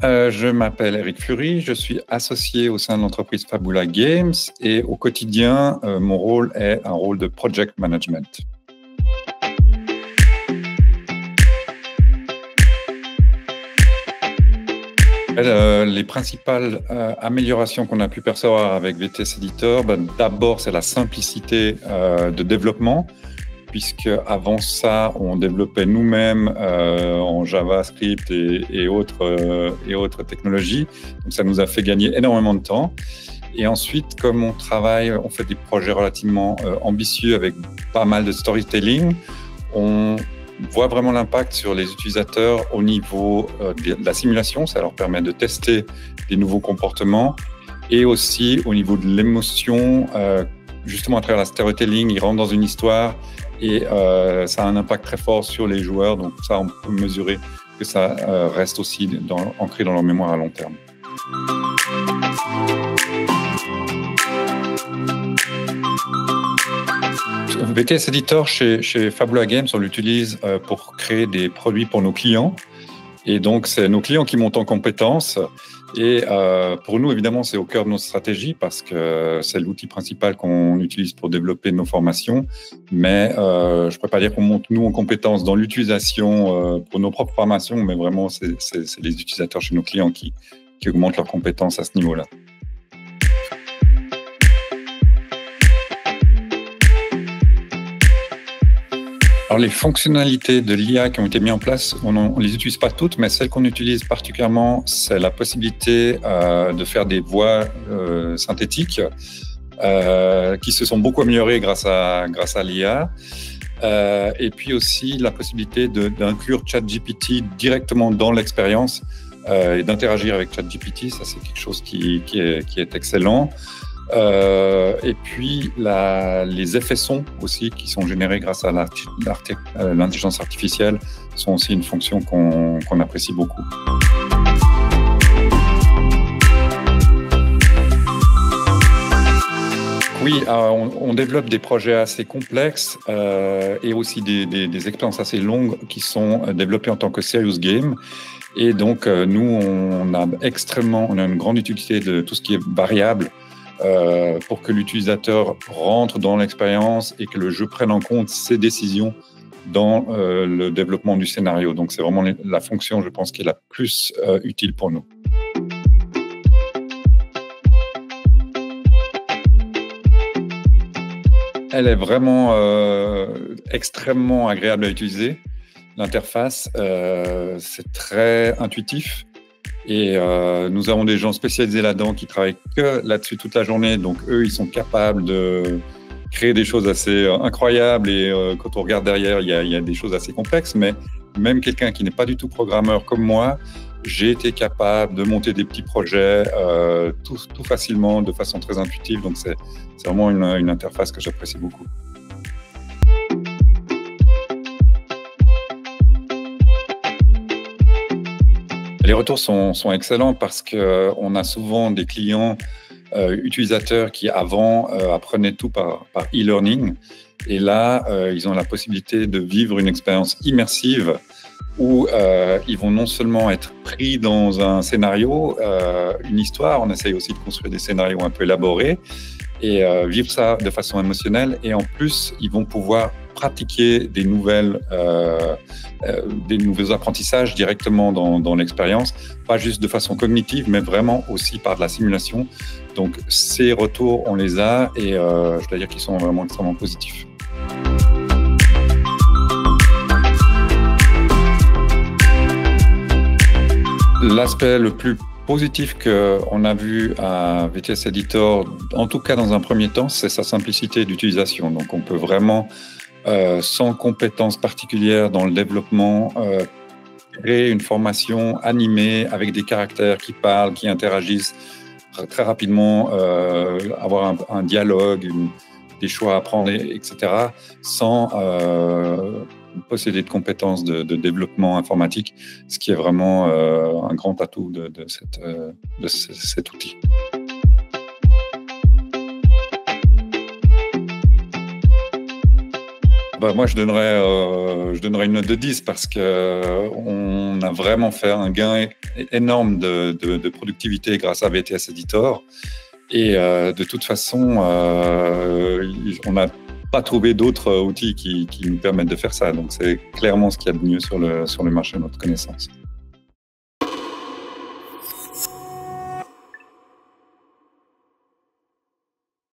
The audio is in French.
Je m'appelle Eric Fury, je suis associé au sein de l'entreprise Fabula Games et au quotidien, mon rôle est un rôle de project management. Les principales améliorations qu'on a pu percevoir avec VTS Editor, d'abord c'est la simplicité de développement, puisque avant ça on développait nous-mêmes en JavaScript et autres technologies, donc ça nous a fait gagner énormément de temps. Et ensuite, comme on fait des projets relativement ambitieux avec pas mal de storytelling, on voit vraiment l'impact sur les utilisateurs au niveau de la simulation. Ça leur permet de tester des nouveaux comportements et aussi au niveau de l'émotion, justement à travers la storytelling, ils rentrent dans une histoire et ça a un impact très fort sur les joueurs. Donc ça, on peut mesurer que ça reste aussi ancré dans leur mémoire à long terme. VTS Editor chez Fabula Games, on l'utilise pour créer des produits pour nos clients. Et donc, c'est nos clients qui montent en compétences. Et pour nous, évidemment, c'est au cœur de notre stratégie parce que c'est l'outil principal qu'on utilise pour développer nos formations. Mais je ne peux pas dire qu'on monte, nous, en compétences dans l'utilisation pour nos propres formations, mais vraiment, c'est les utilisateurs chez nos clients qui augmentent leurs compétences à ce niveau-là. Alors, les fonctionnalités de l'IA qui ont été mises en place, on ne les utilise pas toutes, mais celles qu'on utilise particulièrement, c'est la possibilité de faire des voix synthétiques qui se sont beaucoup améliorées grâce à l'IA. Et puis aussi la possibilité d'inclure ChatGPT directement dans l'expérience et d'interagir avec ChatGPT. Ça, c'est quelque chose qui est excellent. Et puis les effets sons aussi qui sont générés grâce à l'intelligence artificielle sont aussi une fonction qu'on apprécie beaucoup. Oui, on développe des projets assez complexes et aussi des expériences assez longues qui sont développées en tant que serious game. Et donc nous, on a une grande utilité de tout ce qui est variable. Pour que l'utilisateur rentre dans l'expérience et que le jeu prenne en compte ses décisions dans le développement du scénario. Donc c'est vraiment la fonction, je pense, qui est la plus utile pour nous. Elle est vraiment extrêmement agréable à utiliser. L'interface, c'est très intuitif. Et nous avons des gens spécialisés là-dedans qui travaillent que là-dessus toute la journée. Donc, eux, ils sont capables de créer des choses assez incroyables. Et quand on regarde derrière, il y a des choses assez complexes. Mais même quelqu'un qui n'est pas du tout programmeur comme moi, j'ai été capable de monter des petits projets tout facilement, de façon très intuitive. Donc, c'est vraiment une interface que j'apprécie beaucoup. Les retours sont excellents parce qu'on a souvent des clients utilisateurs qui avant apprenaient tout par e-learning. Et là, ils ont la possibilité de vivre une expérience immersive où ils vont non seulement être pris dans un scénario, une histoire, on essaye aussi de construire des scénarios un peu élaborés et vivre ça de façon émotionnelle. Et en plus, ils vont pouvoir pratiquer des nouveaux apprentissages directement dans l'expérience, pas juste de façon cognitive, mais vraiment aussi par de la simulation. Donc, ces retours, on les a et je dois dire qu'ils sont vraiment extrêmement positifs. L'aspect le plus positif qu'on a vu à VTS Editor, en tout cas dans un premier temps, c'est sa simplicité d'utilisation. Donc, on peut vraiment sans compétences particulières dans le développement, créer une formation animée avec des caractères qui parlent, qui interagissent très rapidement, avoir un dialogue, des choix à prendre, etc., sans posséder de compétences de développement informatique, ce qui est vraiment un grand atout de cet outil. Moi, je donnerais une note de 10 parce qu'on a vraiment fait un gain énorme de productivité grâce à VTS Editor. Et de toute façon, on n'a pas trouvé d'autres outils qui nous permettent de faire ça. Donc, c'est clairement ce qu'il y a de mieux sur le marché à notre connaissance.